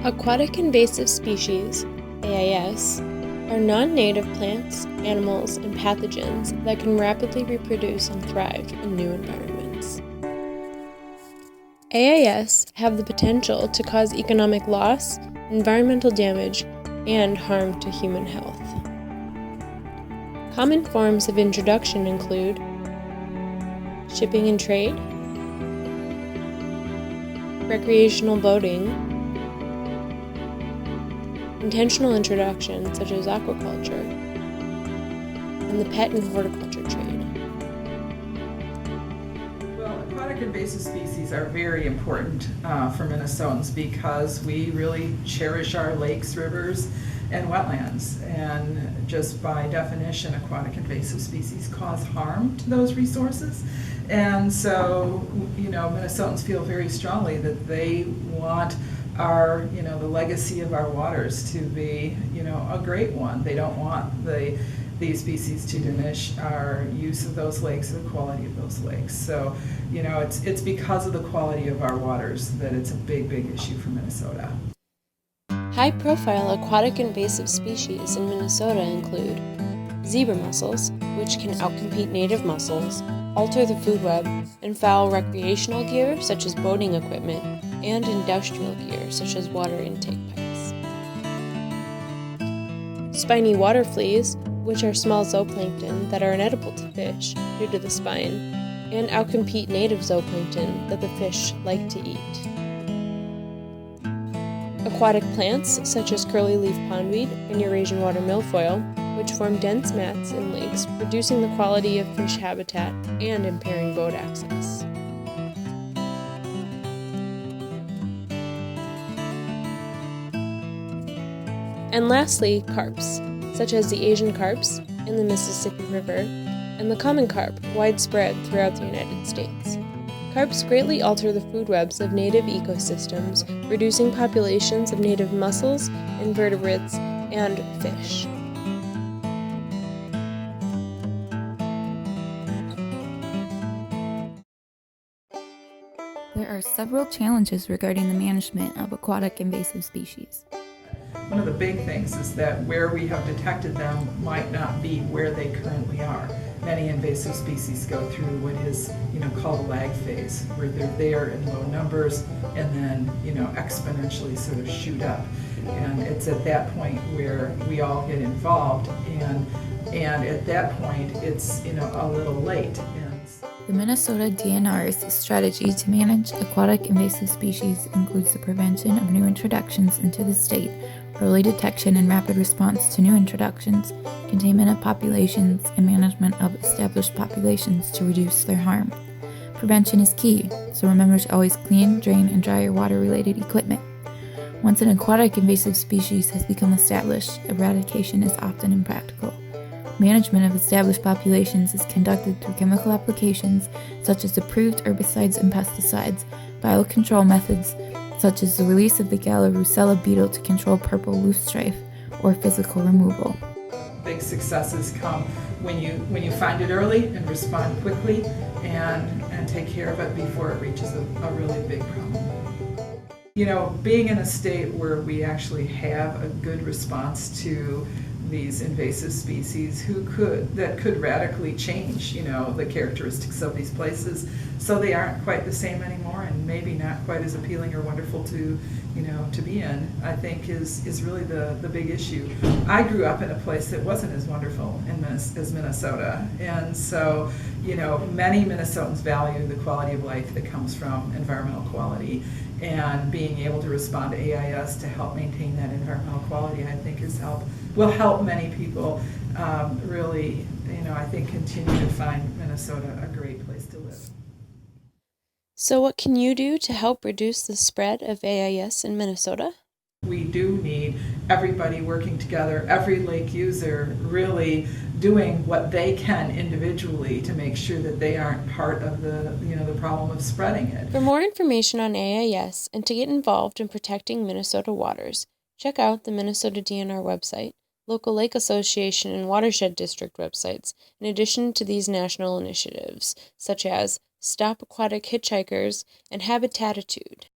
Aquatic Invasive Species, AIS, are non-native plants, animals, and pathogens that can rapidly reproduce and thrive in new environments. AIS have the potential to cause economic loss, environmental damage, and harm to human health. Common forms of introduction include shipping and trade, recreational boating, intentional introduction such as aquaculture, and the pet and horticulture trade. Well, aquatic invasive species are very important for Minnesotans because we really cherish our lakes, rivers, and wetlands. And just by definition, aquatic invasive species cause harm to those resources. And so, Minnesotans feel very strongly that they want our, the legacy of our waters to be, a great one. They don't want these species to diminish our use of those lakes or the quality of those lakes. So, it's because of the quality of our waters that it's a big, big issue for Minnesota. High-profile aquatic invasive species in Minnesota include zebra mussels, which can outcompete native mussels, alter the food web, and foul recreational gear such as boating equipment, and industrial gear such as water intake pipes. Spiny water fleas, which are small zooplankton that are inedible to fish due to the spine, and outcompete native zooplankton that the fish like to eat. Aquatic plants such as curly-leaf pondweed and Eurasian water milfoil, which form dense mats in lakes, reducing the quality of fish habitat and impairing boat access. And lastly, carps, such as the Asian carps in the Mississippi River and the common carp, widespread throughout the United States. Carps greatly alter the food webs of native ecosystems, reducing populations of native mussels, invertebrates, and fish. There are several challenges regarding the management of aquatic invasive species. One of the big things is that where we have detected them might not be where they currently are. Many invasive species go through what is, called a lag phase, where they're there in low numbers and then, exponentially sort of shoot up. And it's at that point where we all get involved, and at that point, it's, a little late. The Minnesota DNR's strategy to manage aquatic invasive species includes the prevention of new introductions into the state, early detection and rapid response to new introductions, containment of populations, and management of established populations to reduce their harm. Prevention is key, so remember to always clean, drain, and dry your water-related equipment. Once an aquatic invasive species has become established, eradication is often impractical. Management of established populations is conducted through chemical applications such as approved herbicides and pesticides, biocontrol methods such as the release of the Gala-Russella beetle to control purple loosestrife, or physical removal. Big successes come when you find it early and respond quickly and take care of it before it reaches a really big problem. Being in a state where we actually have a good response to these invasive species that could radically change, the characteristics of these places, so they aren't quite the same anymore and maybe not quite as appealing or wonderful to be in, I think is really the big issue. I grew up in a place that wasn't as wonderful as Minnesota, and so many Minnesotans value the quality of life that comes from environmental quality, and being able to respond to AIS to help maintain that environmental quality, I think will help many people really, I think, continue to find Minnesota a great place to live. So what can you do to help reduce the spread of AIS in Minnesota? We do need everybody working together, every lake user really doing what they can individually to make sure that they aren't part of the problem of spreading it. For more information on AIS and to get involved in protecting Minnesota waters, check out the Minnesota DNR website, local lake association and watershed district websites, in addition to these national initiatives, such as Stop Aquatic Hitchhikers and Habitatitude.